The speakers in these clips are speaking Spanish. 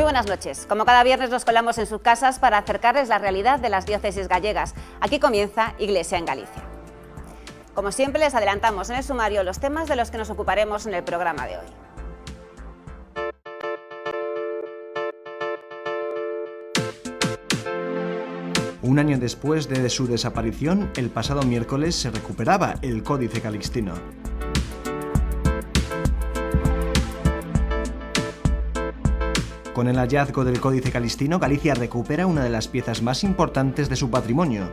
buenas noches. Como cada viernes nos colamos en sus casas para acercarles la realidad de las diócesis gallegas. Aquí comienza Iglesia en Galicia. Como siempre, les adelantamos en el sumario los temas de los que nos ocuparemos en el programa de hoy. Un año después de su desaparición, el pasado miércoles se recuperaba el Códice Calixtino. Con el hallazgo del Códice Calixtino, Galicia recupera una de las piezas más importantes de su patrimonio.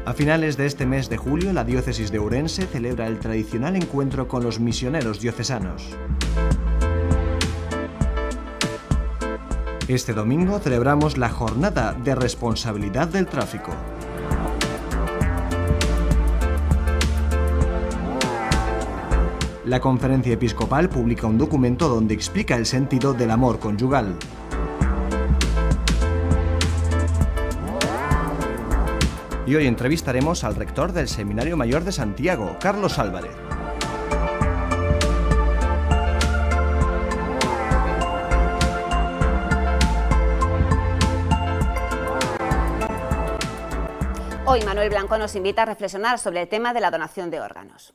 A finales de este mes de julio, la diócesis de Ourense celebra el tradicional encuentro con los misioneros diocesanos. Este domingo celebramos la Jornada de Responsabilidad del Tráfico. La Conferencia Episcopal publica un documento donde explica el sentido del amor conyugal. Y hoy entrevistaremos al rector del Seminario Mayor de Santiago, Carlos Álvarez. Hoy Manuel Blanco nos invita a reflexionar sobre el tema de la donación de órganos.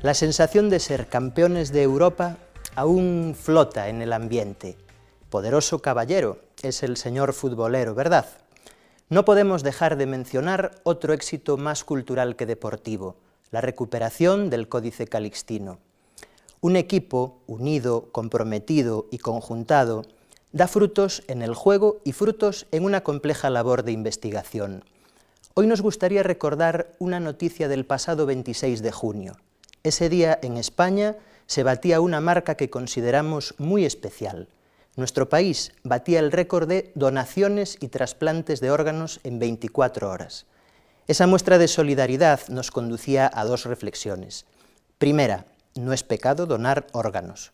La sensación de ser campeones de Europa aún flota en el ambiente. Poderoso caballero es el señor futbolero, ¿verdad? No podemos dejar de mencionar otro éxito más cultural que deportivo, la recuperación del Códice Calixtino. Un equipo unido, comprometido y conjuntado da frutos en el juego y frutos en una compleja labor de investigación. Hoy nos gustaría recordar una noticia del pasado 26 de junio. Ese día en España se batía una marca que consideramos muy especial. Nuestro país batía el récord de donaciones y trasplantes de órganos en 24 horas. Esa muestra de solidaridad nos conducía a dos reflexiones. Primera, no es pecado donar órganos.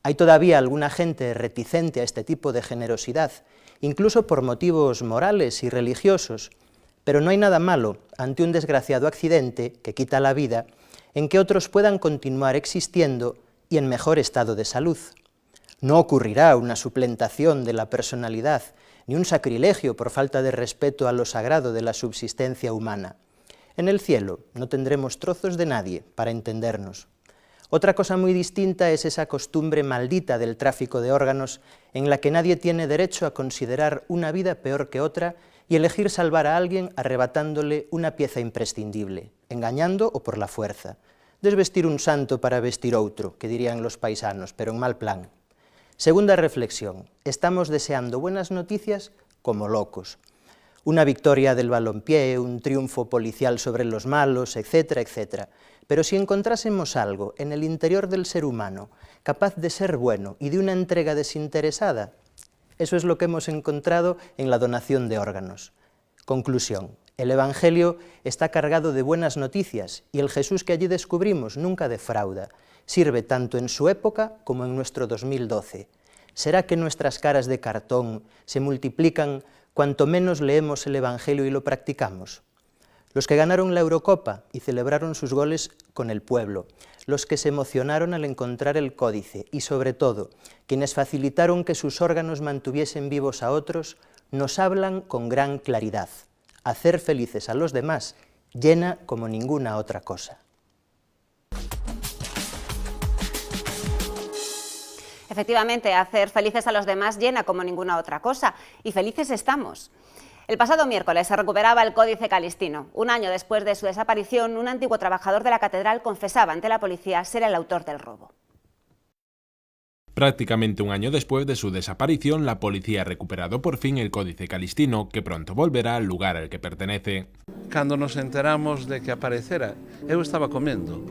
Hay todavía alguna gente reticente a este tipo de generosidad, incluso por motivos morales y religiosos, pero no hay nada malo ante un desgraciado accidente que quita la vida en que otros puedan continuar existiendo y en mejor estado de salud. No ocurrirá una suplantación de la personalidad, ni un sacrilegio por falta de respeto a lo sagrado de la subsistencia humana. En el cielo no tendremos trozos de nadie, para entendernos. Otra cosa muy distinta es esa costumbre maldita del tráfico de órganos en la que nadie tiene derecho a considerar una vida peor que otra y elegir salvar a alguien arrebatándole una pieza imprescindible, engañando o por la fuerza. Desvestir un santo para vestir outro, que dirían los paisanos, pero en mal plan. Segunda reflexión, estamos deseando buenas noticias como locos. Una victoria del balompié, un triunfo policial sobre los malos, etcétera, etcétera. Pero si encontrásemos algo en el interior del ser humano capaz de ser bueno y de una entrega desinteresada, eso es lo que hemos encontrado en la donación de órganos. Conclusión, el Evangelio está cargado de buenas noticias y el Jesús que allí descubrimos nunca defrauda. Sirve tanto en su época como en nuestro 2012. ¿Será que nuestras caras de cartón se multiplican cuanto menos leemos el Evangelio y lo practicamos? Los que ganaron la Eurocopa y celebraron sus goles con el pueblo, los que se emocionaron al encontrar el códice y, sobre todo, quienes facilitaron que sus órganos mantuviesen vivos a otros, nos hablan con gran claridad. Hacer felices a los demás llena como ninguna otra cosa. Efectivamente, hacer felices a los demás llena como ninguna otra cosa, y felices estamos. El pasado miércoles se recuperaba el Códice Calixtino. Un año después de su desaparición, un antiguo trabajador de la catedral confesaba ante la policía ser el autor del robo. Prácticamente un año después de su desaparición, la policía ha recuperado por fin el Códice Calixtino, que pronto volverá al lugar al que pertenece. Cando nos enteramos de que aparecera, eu estaba comendo.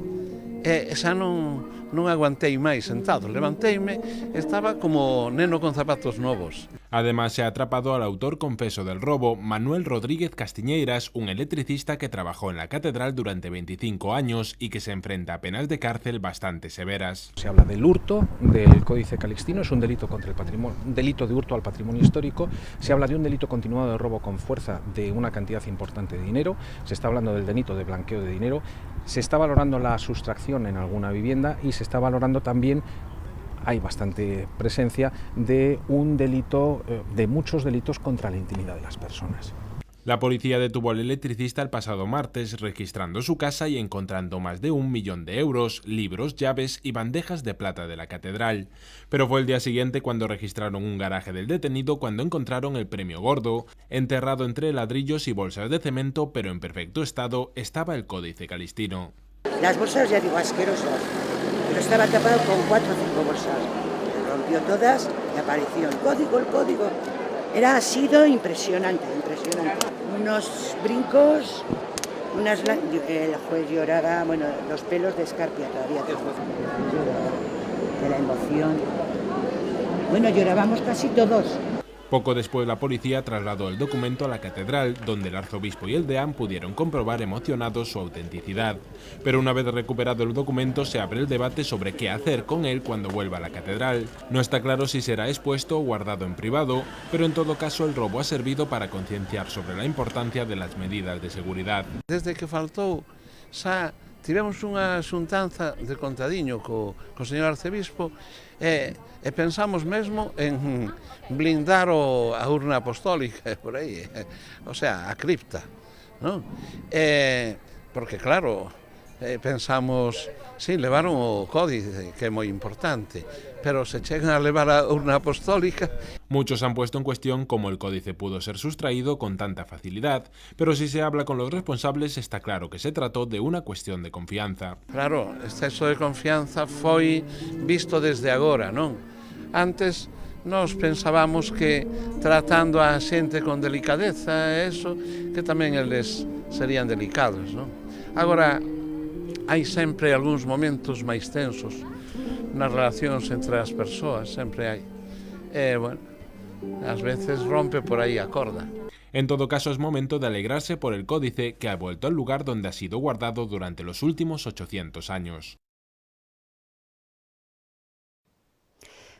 E xa non non aguantei máis sentado, levanteime, estaba como neno con zapatos novos. Además, se ha atrapado al autor confeso del robo, Manuel Rodríguez Castiñeiras, un electricista que trabajó en la catedral durante 25 años y que se enfrenta a penas de cárcel bastante severas. Se habla del hurto del Códice Calixtino, es un delito contra el patrimonio, un delito de hurto al patrimonio histórico. Se habla de un delito continuado de robo con fuerza de una cantidad importante de dinero. Se está hablando del delito de blanqueo de dinero. Se está valorando la sustracción en alguna vivienda y se está valorando también, hay bastante presencia de un delito, de muchos delitos contra la intimidad de las personas. La policía detuvo al electricista el pasado martes, registrando su casa y encontrando más de 1 millón de euros, libros, llaves y bandejas de plata de la catedral. Pero fue el día siguiente cuando registraron un garaje del detenido cuando encontraron el premio gordo. Enterrado entre ladrillos y bolsas de cemento, pero en perfecto estado, estaba el Códice Calistino. Las bolsas, ya digo, asquerosas, pero estaba tapado con 4 o 5 bolsas. Rompió todas y apareció el código. Ha sido impresionante. Unos brincos, el juez lloraba, bueno, los pelos de escarpia todavía de la emoción. Bueno, llorábamos casi todos. Poco después la policía trasladó el documento a la catedral, donde el arzobispo y el deán pudieron comprobar emocionados su autenticidad. Pero una vez recuperado el documento se abre el debate sobre qué hacer con él cuando vuelva a la catedral. No está claro si será expuesto o guardado en privado, pero en todo caso el robo ha servido para concienciar sobre la importancia de las medidas de seguridad. Desde que faltou, xa tivemos unha xuntanza de contadiño co señor arcebispo e pensamos mesmo en blindar a urna apostólica por aí, o sea, a cripta, non? Porque claro, pensamos, sí, levaron o códice, que é moi importante, pero se chegan a levar a urna apostólica. Muchos han puesto en cuestión cómo el códice pudo ser sustraído con tanta facilidad, pero si se habla con los responsables está claro que se trató de una cuestión de confianza. Claro, exceso de confianza foi visto desde agora, non? Antes nós pensábamos que tratando a xente con delicadeza, eso, que tamén eles serían delicados, non? Agora, hai sempre algúns momentos máis tensos nas relacións entre as persoas, sempre hai. Bueno, ás veces rompe por aí a corda. En todo caso es momento de alegrarse por el códice que ha vuelto al lugar donde ha sido guardado durante los últimos 800 años.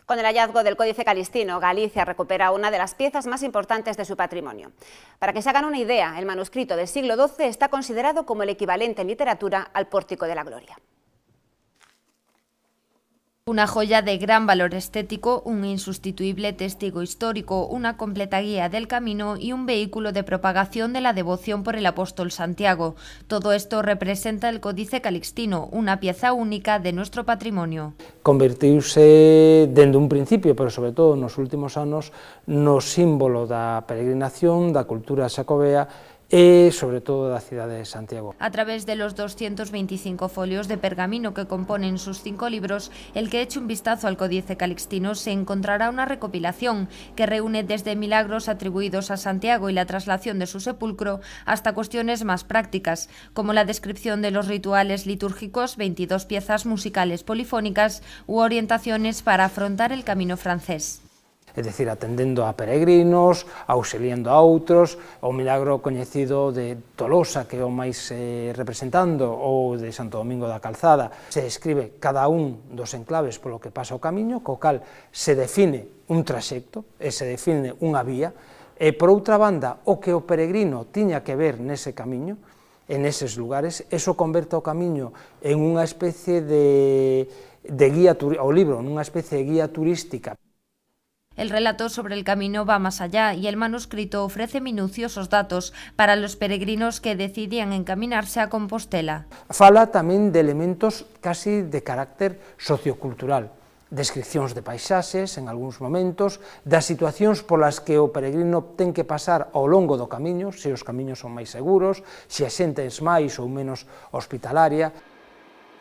Con el hallazgo del Códice Calistino, Galicia recupera una de las piezas más importantes de su patrimonio. Para que se hagan una idea, el manuscrito del siglo XII está considerado como el equivalente en literatura al Pórtico de la Gloria. Una joya de gran valor estético, un insustituible testigo histórico, una completa guía del camino y un vehículo de propagación de la devoción por el apóstol Santiago. Todo esto representa el Códice Calixtino, una pieza única de nuestro patrimonio. Convertiuse dende un principio, pero sobre todo nos últimos anos, no símbolo da peregrinación, da cultura xacobea e, sobre todo, da cidade de Santiago. A través de los 225 folios de pergamino que componen sus 5 libros, el que eche un vistazo al Códice Calixtino se encontrará una recopilación que reúne desde milagros atribuidos a Santiago y la traslación de su sepulcro hasta cuestiones más prácticas, como la descripción de los rituales litúrgicos, 22 piezas musicales polifónicas u orientaciones para afrontar el camino francés. É dicir, atendendo a peregrinos, auxiliando a outros, o milagro coñecido de Tolosa, que é o máis representando, ou de Santo Domingo da Calzada. Se describe cada un dos enclaves polo que pasa o camiño, co cal se define un traxecto, e se define unha vía, e por outra banda, o que o peregrino tiña que ver nese camiño, en eses lugares, eso converte o camiño en unha especie de guía, o libro, nunha especie de guía turística. El relato sobre el camino va más allá y el manuscrito ofrece minuciosos datos para los peregrinos que decidían encaminarse a Compostela. Fala tamén de elementos casi de carácter sociocultural, descripcións de paisaxes en algúns momentos, das situacións polas que o peregrino ten que pasar ao longo do camiño, se os camiños son máis seguros, se a xente é máis ou menos hospitalaria.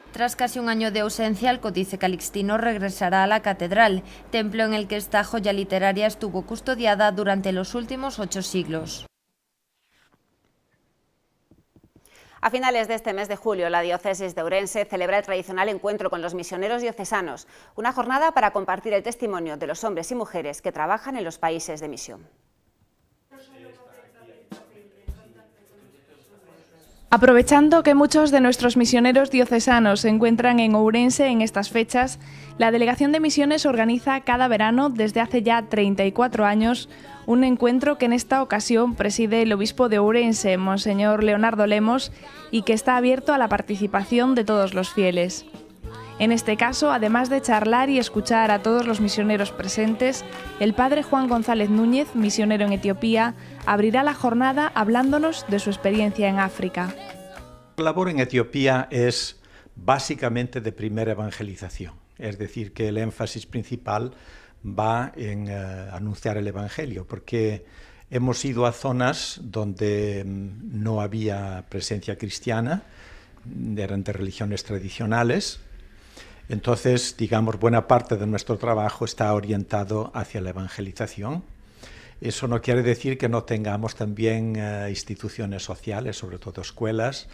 Tras casi un año de ausencia, el Códice Calixtino regresará a la catedral, templo en el que esta joya literaria estuvo custodiada durante los últimos 8 siglos. A finales de este mes de julio, la diócesis de Ourense celebra el tradicional encuentro con los misioneros diocesanos, una jornada para compartir el testimonio de los hombres y mujeres que trabajan en los países de misión. Aprovechando que muchos de nuestros misioneros diocesanos se encuentran en Ourense en estas fechas, la Delegación de Misiones organiza cada verano, desde hace ya 34 años, un encuentro que en esta ocasión preside el obispo de Ourense, Monseñor Leonardo Lemos, y que está abierto a la participación de todos los fieles. En este caso, además de charlar y escuchar a todos los misioneros presentes, el padre Juan González Núñez, misionero en Etiopía, abrirá la jornada hablándonos de su experiencia en África. La labor en Etiopía es básicamente de primera evangelización, es decir, que el énfasis principal va en anunciar el Evangelio, porque hemos ido a zonas donde no había presencia cristiana, eran de religiones tradicionales. Entonces, digamos, buena parte de nuestro trabajo está orientado hacia la evangelización. Eso no quiere decir que no tengamos también instituciones sociales, sobre todo escuelas.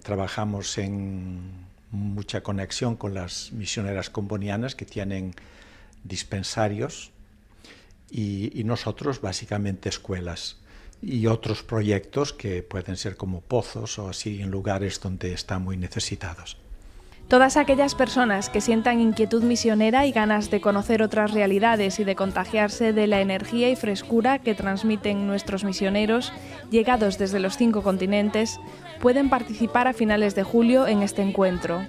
Trabajamos en mucha conexión con las misioneras combonianas que tienen dispensarios y nosotros básicamente escuelas y otros proyectos que pueden ser como pozos o así en lugares donde están muy necesitados. Todas aquellas personas que sientan inquietud misionera y ganas de conocer otras realidades y de contagiarse de la energía y frescura que transmiten nuestros misioneros, llegados desde los 5 continentes, pueden participar a finales de julio en este encuentro.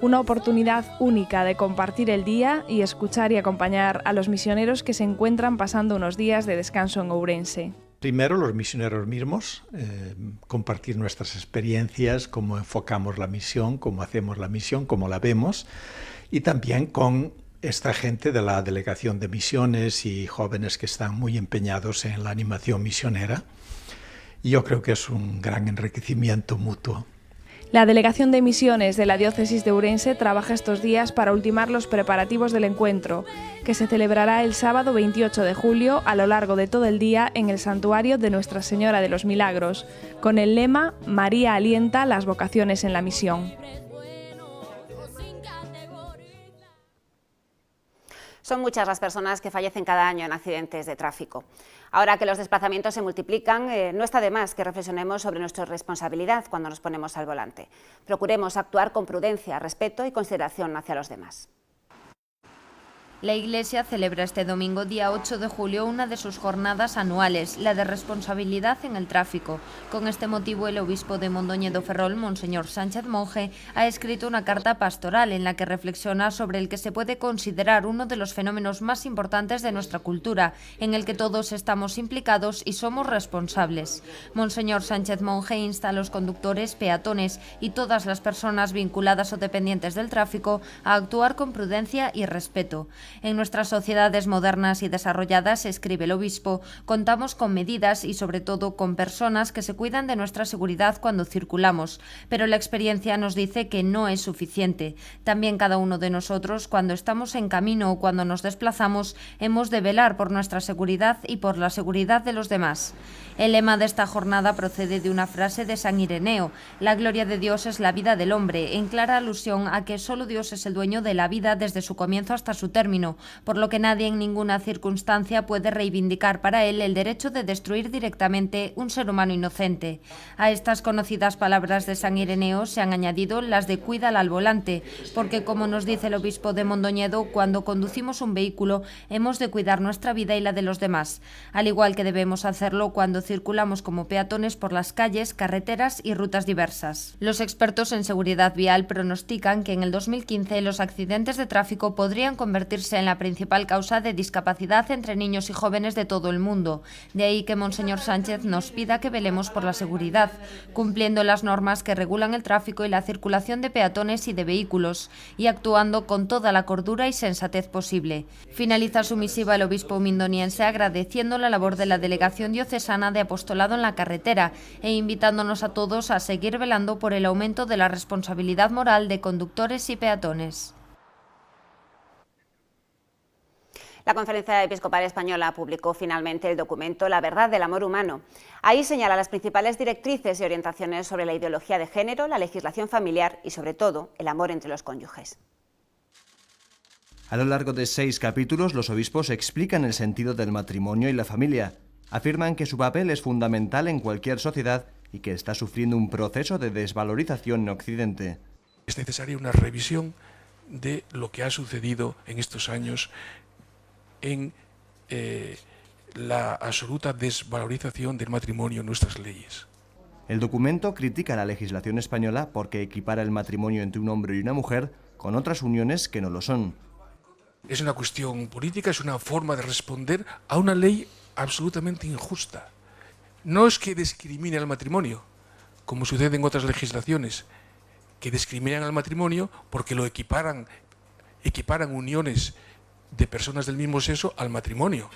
Una oportunidad única de compartir el día y escuchar y acompañar a los misioneros que se encuentran pasando unos días de descanso en Ourense. Primero, los misioneros mismos, compartir nuestras experiencias, cómo enfocamos la misión, cómo hacemos la misión, cómo la vemos, y también con esta gente de la Delegación de Misiones y jóvenes que están muy empeñados en la animación misionera. Y yo creo que es un gran enriquecimiento mutuo. La Delegación de Misiones de la Diócesis de Ourense trabaja estos días para ultimar los preparativos del encuentro, que se celebrará el sábado 28 de julio a lo largo de todo el día en el santuario de Nuestra Señora de los Milagros, con el lema María alienta las vocaciones en la misión. Son muchas las personas que fallecen cada año en accidentes de tráfico. Ahora que los desplazamientos se multiplican, no está de más que reflexionemos sobre nuestra responsabilidad cuando nos ponemos al volante. Procuremos actuar con prudencia, respeto y consideración hacia los demás. La Iglesia celebra este domingo, día 8 de julio, una de sus jornadas anuales, la de responsabilidad en el tráfico. Con este motivo, el obispo de Mondoñedo Ferrol, Monseñor Sánchez Monje, ha escrito una carta pastoral en la que reflexiona sobre el que se puede considerar uno de los fenómenos más importantes de nuestra cultura, en el que todos estamos implicados y somos responsables. Monseñor Sánchez Monje insta a los conductores, peatones y todas las personas vinculadas o dependientes del tráfico a actuar con prudencia y respeto. En nuestras sociedades modernas y desarrolladas, escribe el obispo, contamos con medidas y sobre todo con personas que se cuidan de nuestra seguridad cuando circulamos, pero la experiencia nos dice que no es suficiente. También cada uno de nosotros, cuando estamos en camino o cuando nos desplazamos, hemos de velar por nuestra seguridad y por la seguridad de los demás. El lema de esta jornada procede de una frase de San Ireneo: la gloria de Dios es la vida del hombre, en clara alusión a que solo Dios es el dueño de la vida desde su comienzo hasta su término, por lo que nadie en ninguna circunstancia puede reivindicar para él el derecho de destruir directamente un ser humano inocente. A estas conocidas palabras de San Ireneo se han añadido las de cuídala al volante, porque como nos dice el obispo de Mondoñedo, cuando conducimos un vehículo hemos de cuidar nuestra vida y la de los demás, al igual que debemos hacerlo cuando circulamos como peatones por las calles, carreteras y rutas diversas. Los expertos en seguridad vial pronostican que en el 2015 los accidentes de tráfico podrían convertirse en la principal causa de discapacidad entre niños y jóvenes de todo el mundo. De ahí que Monseñor Sánchez nos pida que velemos por la seguridad, cumpliendo las normas que regulan el tráfico y la circulación de peatones y de vehículos, y actuando con toda la cordura y sensatez posible. Finaliza su misiva el obispo mindoniense agradeciendo la labor de la Delegación Diocesana de Apostolado en la Carretera e invitándonos a todos a seguir velando por el aumento de la responsabilidad moral de conductores y peatones. La Conferencia Episcopal Española publicó finalmente el documento La verdad del amor humano. Ahí señala las principales directrices y orientaciones sobre la ideología de género, la legislación familiar y, sobre todo, el amor entre los cónyuges. A lo largo de 6 capítulos, los obispos explican el sentido del matrimonio y la familia. Afirman que su papel es fundamental en cualquier sociedad y que está sufriendo un proceso de desvalorización en Occidente. Es necesaria una revisión de lo que ha sucedido en estos años en la absoluta desvalorización del matrimonio en nuestras leyes. El documento critica la legislación española porque equipara el matrimonio entre un hombre y una mujer con otras uniones que no lo son. Es una cuestión política, es una forma de responder a una ley absolutamente injusta. No es que discrimine al matrimonio, como sucede en otras legislaciones, que discriminan al matrimonio porque lo equiparan uniones de personas del mismo sexo al matrimonio.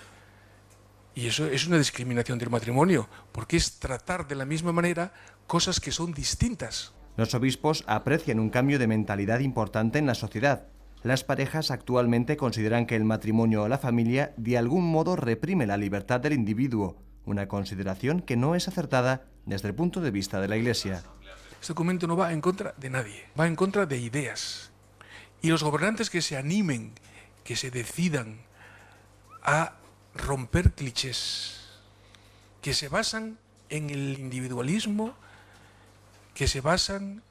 Y eso es una discriminación del matrimonio, porque es tratar de la misma manera cosas que son distintas. Los obispos aprecian un cambio de mentalidad importante en la sociedad. Las parejas actualmente consideran que el matrimonio o la familia de algún modo reprime la libertad del individuo, una consideración que no es acertada desde el punto de vista de la Iglesia. Este documento no va en contra de nadie, va en contra de ideas. Y los gobernantes que se animen, que se decidan a romper clichés, que se basan en el individualismo, que se basan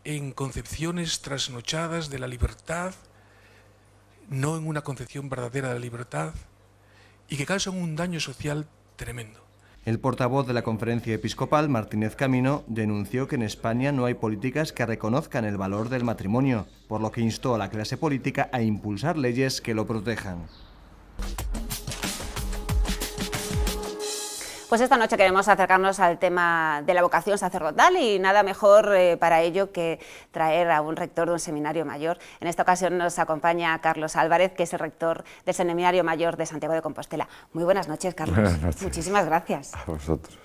en concepciones trasnochadas de la libertad, no en una concepción verdadera de la libertad, y que causan un daño social tremendo. El portavoz de la Conferencia Episcopal, Martínez Camino, denunció que en España no hay políticas que reconozcan el valor del matrimonio, por lo que instó a la clase política a impulsar leyes que lo protejan. Pues esta noche queremos acercarnos al tema de la vocación sacerdotal y nada mejor para ello que traer a un rector de un seminario mayor. En esta ocasión nos acompaña Carlos Álvarez, que es el rector del Seminario Mayor de Santiago de Compostela. Muy buenas noches, Carlos. Buenas noches. Muchísimas gracias. A vosotros.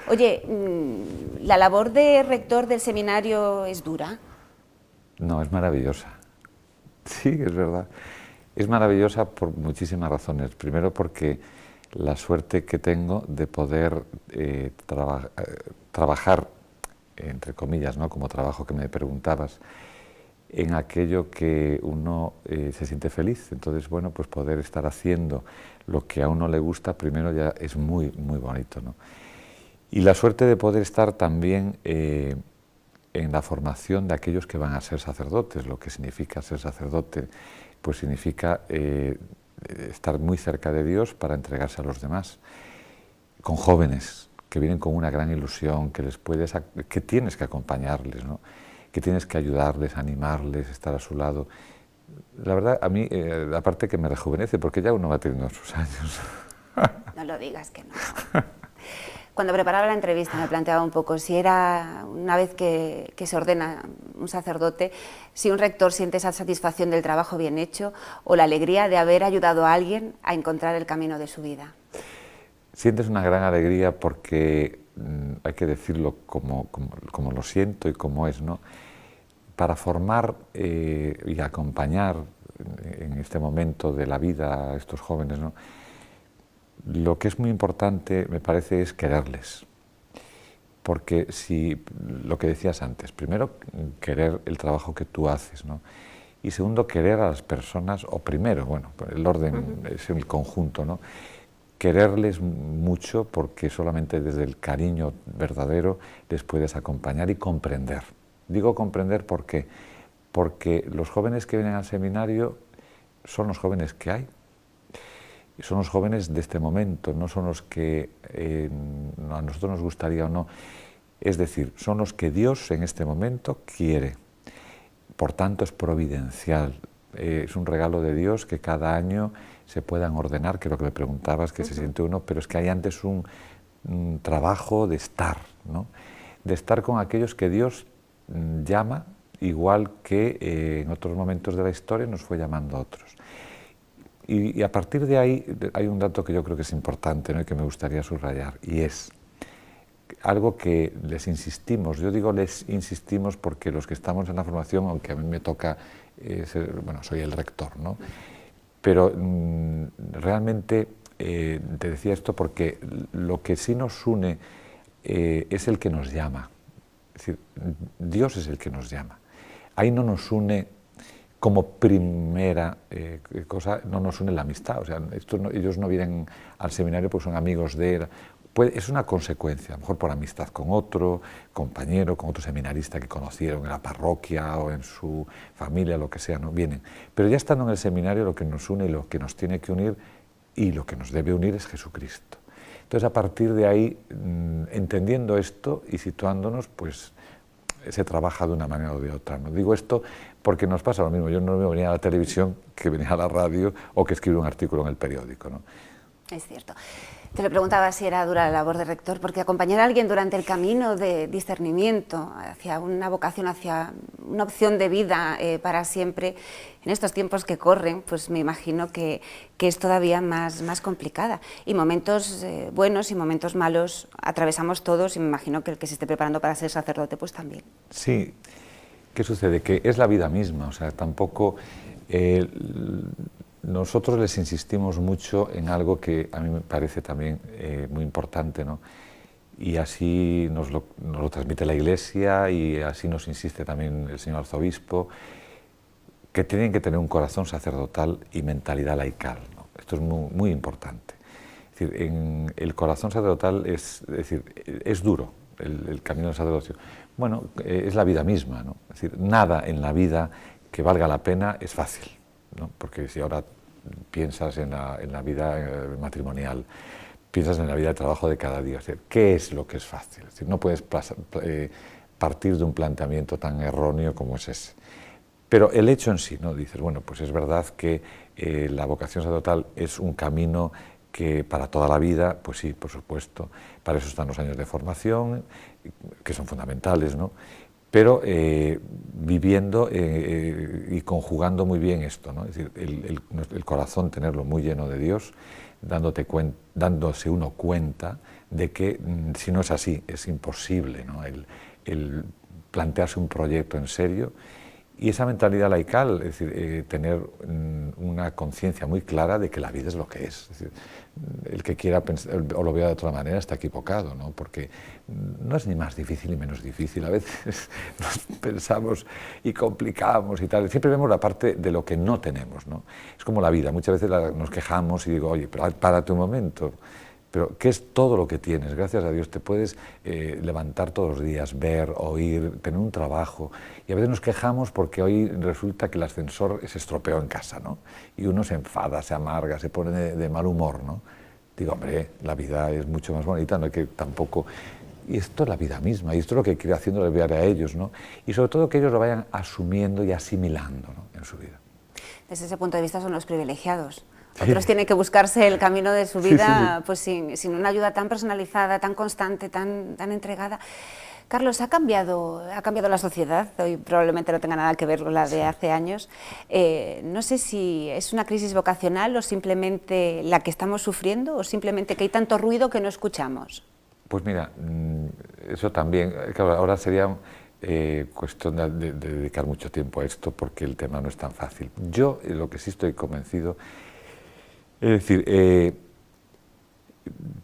Oye, ¿la labor de rector del seminario es dura? No, es maravillosa. Sí, es verdad. Es maravillosa por muchísimas razones. Primero porque la suerte que tengo de poder trabajar, entre comillas, ¿no?, como trabajo que me preguntabas, en aquello que uno se siente feliz. Entonces, bueno, pues poder estar haciendo lo que a uno le gusta, primero ya es muy, muy bonito, ¿no? Y la suerte de poder estar también en la formación de aquellos que van a ser sacerdotes. Lo que significa ser sacerdote, pues significa estar muy cerca de Dios para entregarse a los demás, con jóvenes que vienen con una gran ilusión, que tienes que acompañarles, ¿no?, que tienes que ayudarles, animarles, estar a su lado. La verdad, a mí, aparte que me rejuvenece, porque ya uno va teniendo sus años. No lo digas que no. Cuando preparaba la entrevista me planteaba un poco si era, una vez que se ordena un sacerdote, si un rector siente esa satisfacción del trabajo bien hecho o la alegría de haber ayudado a alguien a encontrar el camino de su vida. Sientes una gran alegría porque, hay que decirlo como lo siento y como es, ¿no?, para formar y acompañar en este momento de la vida a estos jóvenes, ¿no?, lo que es muy importante, me parece, es quererles. Porque si, lo que decías antes, primero, querer el trabajo que tú haces, ¿no?, y segundo, querer a las personas, o primero, bueno, el orden es el conjunto, ¿no?, quererles mucho porque solamente desde el cariño verdadero les puedes acompañar y comprender. Digo comprender porque los jóvenes que vienen al seminario son los jóvenes que hay. Son los jóvenes de este momento, no son los que a nosotros nos gustaría o no. Es decir, son los que Dios en este momento quiere. Por tanto, es providencial. Es un regalo de Dios que cada año se puedan ordenar, que es lo que me preguntabas, que se siente uno, pero es que hay antes un trabajo de estar, ¿no?, de estar con aquellos que Dios llama, igual que en otros momentos de la historia nos fue llamando a otros. Y a partir de ahí hay un dato que yo creo que es importante, ¿no?, y que me gustaría subrayar, y es algo que les insistimos. Yo digo les insistimos porque los que estamos en la formación, aunque a mí me toca, bueno, soy el rector, ¿no?, pero realmente te decía esto porque lo que sí nos une es el que nos llama. Es decir, Dios es el que nos llama. Ahí no nos une como primera cosa, no nos une la amistad. O sea, ellos no vienen al seminario porque son amigos de él. Es una consecuencia, a lo mejor por amistad con otro compañero, con otro seminarista que conocieron en la parroquia o en su familia, lo que sea, no vienen. Pero ya estando en el seminario, lo que nos une y lo que nos tiene que unir y lo que nos debe unir es Jesucristo. Entonces, a partir de ahí, entendiendo esto y situándonos, pues se trabaja de una manera o de otra. No digo esto porque nos pasa lo mismo. Yo no me venía a la televisión que venía a la radio o que escribe un artículo en el periódico, ¿no? Es cierto. Te lo preguntaba si era dura la labor de rector, porque acompañar a alguien durante el camino de discernimiento hacia una vocación, hacia una opción de vida para siempre, en estos tiempos que corren, pues me imagino que es todavía más complicada. Y momentos buenos y momentos malos atravesamos todos, y me imagino que el que se esté preparando para ser sacerdote, pues también. Sí. ¿Qué sucede? Que es la vida misma, o sea, tampoco... nosotros les insistimos mucho en algo que a mí me parece también muy importante, ¿no? Y así nos lo transmite la Iglesia y así nos insiste también el señor arzobispo, que tienen que tener un corazón sacerdotal y mentalidad laical, ¿no? Esto es muy, muy importante. Es decir, el corazón sacerdotal es duro, el camino del sacerdocio. Bueno, es la vida misma, ¿no? Es decir, nada en la vida que valga la pena es fácil, ¿no? Porque si ahora piensas en la vida matrimonial, piensas en la vida de trabajo de cada día, es decir, ¿qué es lo que es fácil? Es decir, no puedes partir de un planteamiento tan erróneo como es ese. Pero el hecho en sí, ¿no? Dices, bueno, pues es verdad que la vocación sacerdotal es un camino que para toda la vida, pues sí, por supuesto, para eso están los años de formación, que son fundamentales, ¿no? Pero viviendo y conjugando muy bien esto, ¿no? Es decir, el corazón tenerlo muy lleno de Dios, dándose uno cuenta de que si no es así, es imposible, ¿no? el plantearse un proyecto en serio. Y esa mentalidad laical, es decir, tener una conciencia muy clara de que la vida es lo que es. Es decir, el que quiera pensar, o lo vea de otra manera está equivocado, ¿no? Porque no es ni más difícil ni menos difícil. A veces nos pensamos y complicamos y tal. Siempre vemos la parte de lo que no tenemos, ¿no? Es como la vida. Muchas veces nos quejamos y digo, oye, pero párate un momento. Pero ¿qué es todo lo que tienes? Gracias a Dios te puedes levantar todos los días, ver, oír, tener un trabajo. Y a veces nos quejamos porque hoy resulta que el ascensor se estropeó en casa, ¿no? Y uno se enfada, se amarga, se pone de mal humor, ¿no? Digo, hombre, la vida es mucho más bonita, no hay que tampoco... Y esto es la vida misma, y esto es lo que quiero haciéndole ver a ellos, ¿no? Y sobre todo que ellos lo vayan asumiendo y asimilando, ¿no? En su vida. Desde ese punto de vista son los privilegiados. Otros tienen que buscarse el camino de su vida pues sin una ayuda tan personalizada, tan constante, tan entregada. Carlos, ¿ha cambiado la sociedad? Hoy probablemente no tenga nada que ver con la de hace años. No sé si es una crisis vocacional o simplemente la que estamos sufriendo o simplemente que hay tanto ruido que no escuchamos. Pues mira, eso también, claro, ahora sería cuestión de dedicar mucho tiempo a esto porque el tema no es tan fácil. Yo lo que sí estoy convencido, es decir,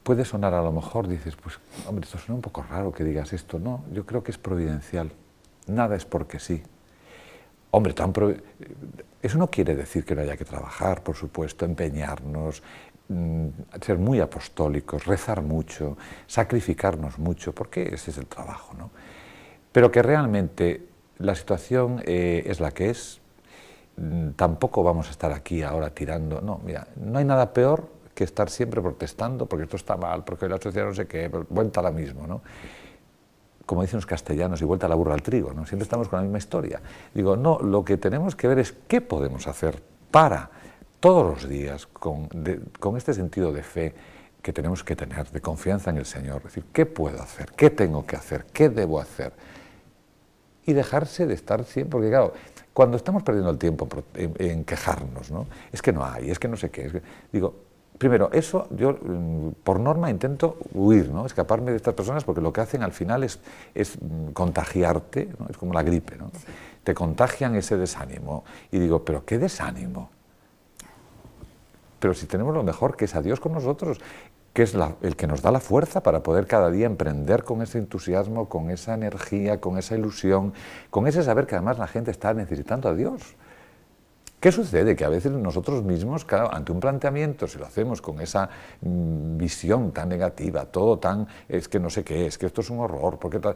puede sonar a lo mejor, dices, pues hombre, esto suena un poco raro que digas esto. No, yo creo que es providencial, nada es porque sí. Hombre, eso no quiere decir que no haya que trabajar, por supuesto, empeñarnos, ser muy apostólicos, rezar mucho, sacrificarnos mucho, porque ese es el trabajo, ¿no? Pero que realmente la situación es la que es, tampoco vamos a estar aquí ahora tirando, no, mira, no hay nada peor que estar siempre protestando porque esto está mal, porque la sociedad no sé qué, vuelta a la misma, ¿no? Como dicen los castellanos, y vuelta a la burra al trigo, ¿no? Siempre estamos con la misma historia. Digo, no, lo que tenemos que ver es qué podemos hacer para todos los días, con este sentido de fe que tenemos que tener, de confianza en el Señor, es decir, ¿qué puedo hacer? ¿Qué tengo que hacer? ¿Qué debo hacer? Y dejarse de estar siempre, porque claro, cuando estamos perdiendo el tiempo en quejarnos, ¿no? Es que no hay, es que no sé qué, digo, primero, eso yo por norma intento huir, ¿no? Escaparme de estas personas porque lo que hacen al final es contagiarte, ¿no? Es como la gripe, ¿no? Sí. Te contagian ese desánimo y digo, ¿pero qué desánimo? pero si tenemos lo mejor, que es a Dios con nosotros, que es el que nos da la fuerza para poder cada día emprender con ese entusiasmo, con esa energía, con esa ilusión, con ese saber que además la gente está necesitando a Dios. ¿Qué sucede? Que a veces nosotros mismos, claro, ante un planteamiento, si lo hacemos con esa visión tan negativa, todo tan, es que no sé qué, es que esto es un horror, porque tal...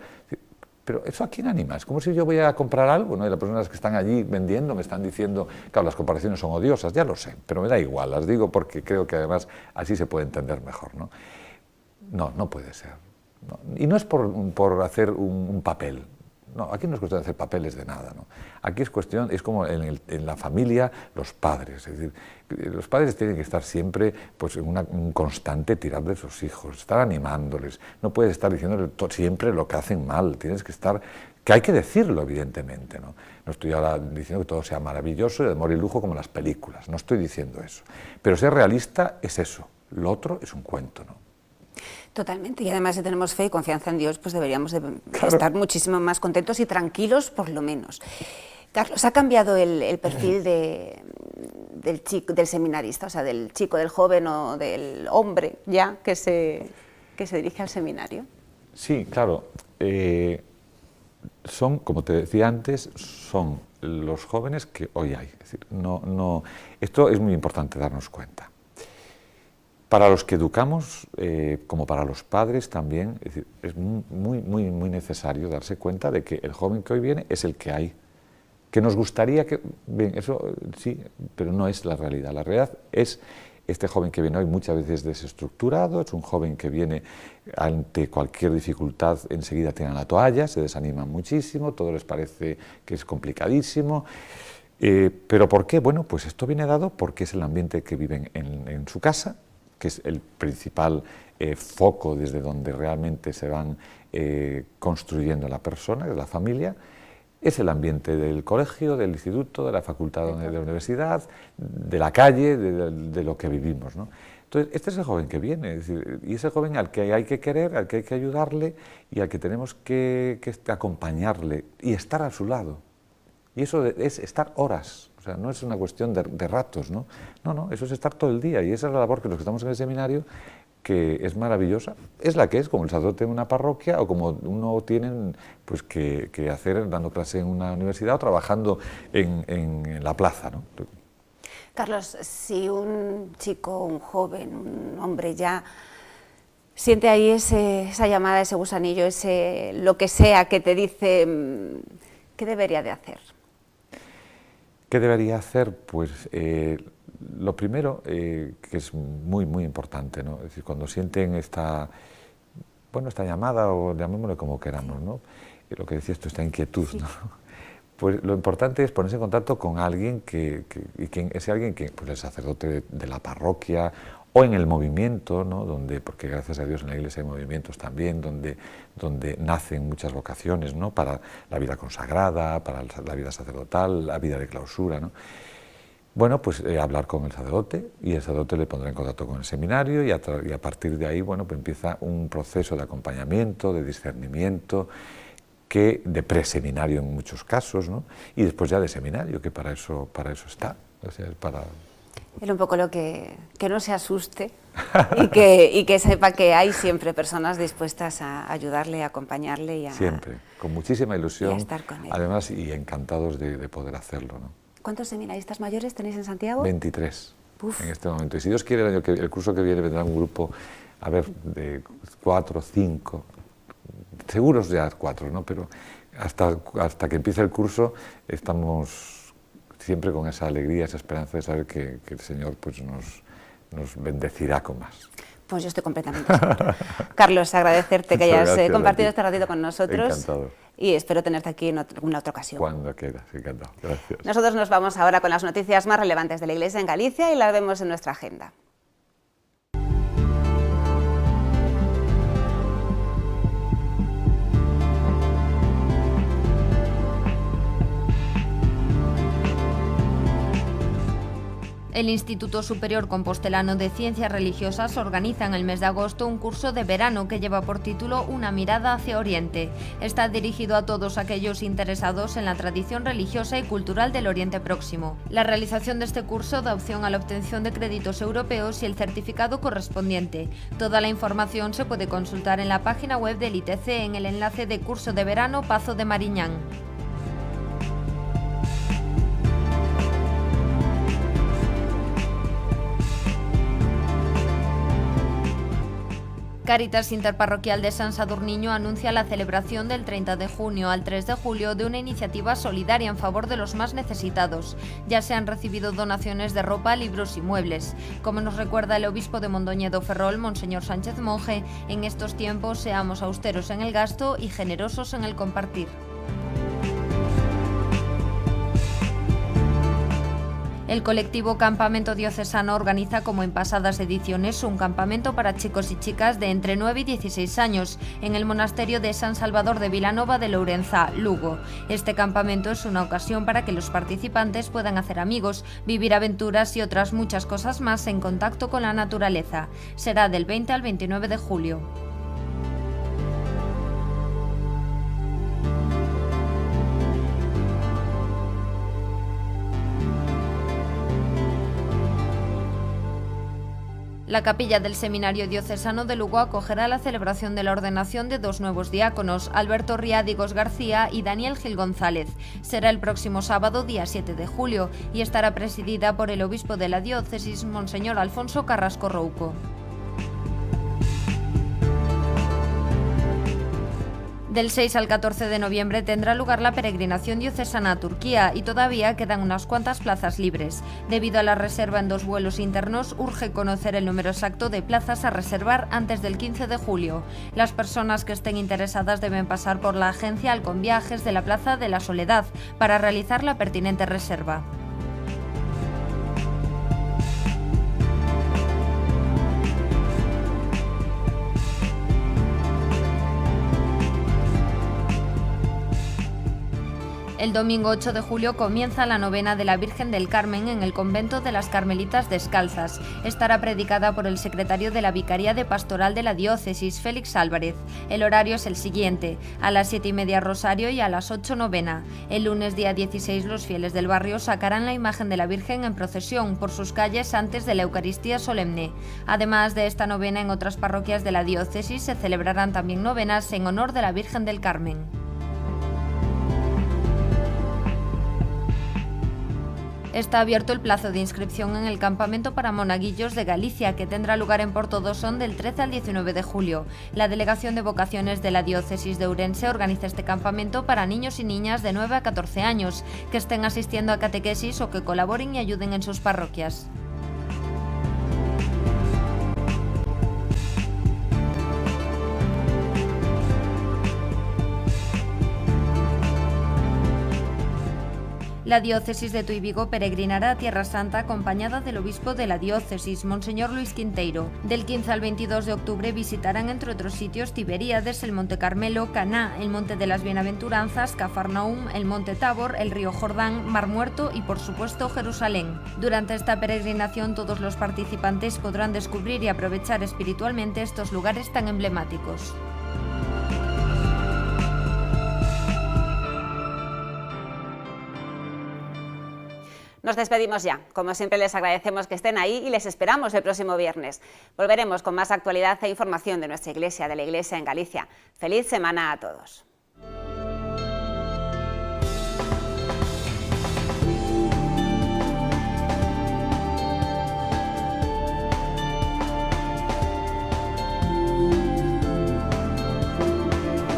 Pero ¿eso a quién anima? Es como si yo voy a comprar algo, ¿no? Y las personas que están allí vendiendo me están diciendo, claro, las comparaciones son odiosas, ya lo sé, pero me da igual, las digo porque creo que además así se puede entender mejor, ¿no? No, no puede ser. No. Y no es por hacer un papel. No, aquí no es cuestión de hacer papeles de nada, ¿no? Aquí es cuestión, es como en la familia, los padres, es decir, los padres tienen que estar siempre pues, en un constante tirar de sus hijos, estar animándoles, no puedes estar diciéndoles siempre lo que hacen mal, tienes que estar, que hay que decirlo evidentemente, ¿no? No estoy ahora diciendo que todo sea maravilloso y de amor y lujo como las películas, no estoy diciendo eso, pero ser realista es eso, lo otro es un cuento, ¿no? Totalmente, y además si tenemos fe y confianza en Dios, pues deberíamos de estar muchísimo más contentos y tranquilos, por lo menos. Carlos, ¿ha cambiado el perfil del chico, del seminarista, o sea, del chico, del joven o del hombre ya que se dirige al seminario? Sí, claro. Son, como te decía antes, son los jóvenes que hoy hay. Es decir, esto es muy importante darnos cuenta. Para los que educamos, como para los padres también, es decir, es muy necesario darse cuenta de que el joven que hoy viene es el que hay. Que nos gustaría que... Bien, eso sí, pero no es la realidad. La realidad es este joven que viene hoy muchas veces desestructurado, es un joven que viene ante cualquier dificultad, enseguida tiran la toalla, se desaniman muchísimo, todo les parece que es complicadísimo. ¿Pero por qué? Bueno, pues esto viene dado porque es el ambiente que viven en su casa, que es el principal foco desde donde realmente se van construyendo la persona, que es la familia, es el ambiente del colegio, del instituto, de la facultad de la universidad, de la calle, de lo que vivimos, ¿no? Entonces, este es el joven que viene, es decir, y es el joven al que hay que querer, al que hay que ayudarle y al que tenemos que acompañarle y estar a su lado. Y eso es estar horas, o sea, no es una cuestión de ratos, ¿no? No, eso es estar todo el día y esa es la labor que los que estamos en el seminario, que es maravillosa, es la que es, como el sacerdote en una parroquia o como uno tiene pues, que hacer dando clase en una universidad o trabajando en la plaza, ¿no? Carlos, si un chico, un joven, un hombre ya siente ahí esa llamada, ese gusanillo, lo que sea que te dice, ¿qué debería de hacer? ¿Qué debería hacer? Pues lo primero, que es muy importante, ¿no? Es decir, cuando sienten esta llamada, o llamémoslo como queramos, ¿no? Lo que decía esto, esta inquietud, ¿no? Pues lo importante es ponerse en contacto con alguien ese alguien que, pues el sacerdote de la parroquia o en el movimiento, ¿no? Porque gracias a Dios en la Iglesia hay movimientos también donde nacen muchas vocaciones, ¿no? Para la vida consagrada, para la vida sacerdotal, la vida de clausura, ¿no? Bueno, pues hablar con el sacerdote y el sacerdote le pondrá en contacto con el seminario y a partir de ahí, bueno, pues empieza un proceso de acompañamiento, de discernimiento, de preseminario en muchos casos, ¿no? Y después ya de seminario, que para eso está, o sea, es para... Era un poco lo que no se asuste y que sepa que hay siempre personas dispuestas a ayudarle, a acompañarle siempre, con muchísima ilusión, y a estar con él. Además, y encantados de poder hacerlo, ¿no? ¿Cuántos seminaristas mayores tenéis en Santiago? 23 Uf. En este momento. Y si Dios quiere, el curso que viene vendrá un grupo, a ver, de 4, 5, seguros ya 4, ¿no? Pero hasta que empiece el curso estamos siempre con esa alegría, esa esperanza de saber que el Señor pues, nos bendecirá con más. Pues yo estoy completamente segura. Carlos, agradecerte que hayas compartido este ratito con nosotros. Encantado. Y espero tenerte aquí en alguna otra ocasión. Cuando quieras, encantado. Gracias. Nosotros nos vamos ahora con las noticias más relevantes de la Iglesia en Galicia y las vemos en nuestra agenda. El Instituto Superior Compostelano de Ciencias Religiosas organiza en el mes de agosto un curso de verano que lleva por título Una mirada hacia Oriente. Está dirigido a todos aquellos interesados en la tradición religiosa y cultural del Oriente Próximo. La realización de este curso da opción a la obtención de créditos europeos y el certificado correspondiente. Toda la información se puede consultar en la página web del ITC en el enlace de Curso de Verano Pazo de Mariñán. Cáritas Interparroquial de San Sadurniño anuncia la celebración del 30 de junio al 3 de julio de una iniciativa solidaria en favor de los más necesitados. Ya se han recibido donaciones de ropa, libros y muebles. Como nos recuerda el obispo de Mondoñedo Ferrol, Monseñor Sánchez Monje, en estos tiempos seamos austeros en el gasto y generosos en el compartir. El colectivo Campamento Diocesano organiza, como en pasadas ediciones, un campamento para chicos y chicas de entre 9 y 16 años en el monasterio de San Salvador de Vilanova de Lourençá, Lugo. Este campamento es una ocasión para que los participantes puedan hacer amigos, vivir aventuras y otras muchas cosas más en contacto con la naturaleza. Será del 20 al 29 de julio. La capilla del Seminario Diocesano de Lugo acogerá la celebración de la ordenación de dos nuevos diáconos, Alberto Riádigos García y Daniel Gil González. Será el próximo sábado, día 7 de julio, y estará presidida por el obispo de la diócesis, Monseñor Alfonso Carrasco Rouco. Del 6 al 14 de noviembre tendrá lugar la peregrinación diocesana a Turquía y todavía quedan unas cuantas plazas libres. Debido a la reserva en 2 vuelos internos, urge conocer el número exacto de plazas a reservar antes del 15 de julio. Las personas que estén interesadas deben pasar por la agencia Alconviajes de la Plaza de la Soledad para realizar la pertinente reserva. El domingo 8 de julio comienza la novena de la Virgen del Carmen en el convento de las Carmelitas Descalzas. Estará predicada por el secretario de la Vicaría de Pastoral de la Diócesis, Félix Álvarez. El horario es el siguiente: a las 7:30 rosario y a las 8 novena. El lunes día 16 los fieles del barrio sacarán la imagen de la Virgen en procesión por sus calles antes de la Eucaristía solemne. Además de esta novena, en otras parroquias de la diócesis se celebrarán también novenas en honor de la Virgen del Carmen. Está abierto el plazo de inscripción en el campamento para monaguillos de Galicia, que tendrá lugar en Portodosón del 13 al 19 de julio. La Delegación de Vocaciones de la Diócesis de Ourense organiza este campamento para niños y niñas de 9 a 14 años, que estén asistiendo a catequesis o que colaboren y ayuden en sus parroquias. La diócesis de Tui y Vigo peregrinará a Tierra Santa acompañada del obispo de la diócesis, Monseñor Luis Quinteiro. Del 15 al 22 de octubre visitarán, entre otros sitios, Tiberíades, el Monte Carmelo, Caná, el Monte de las Bienaventuranzas, Cafarnaúm, el Monte Tabor, el río Jordán, Mar Muerto y, por supuesto, Jerusalén. Durante esta peregrinación todos los participantes podrán descubrir y aprovechar espiritualmente estos lugares tan emblemáticos. Nos despedimos ya. Como siempre, les agradecemos que estén ahí y les esperamos el próximo viernes. Volveremos con más actualidad e información de nuestra Iglesia, de la Iglesia en Galicia. ¡Feliz semana a todos!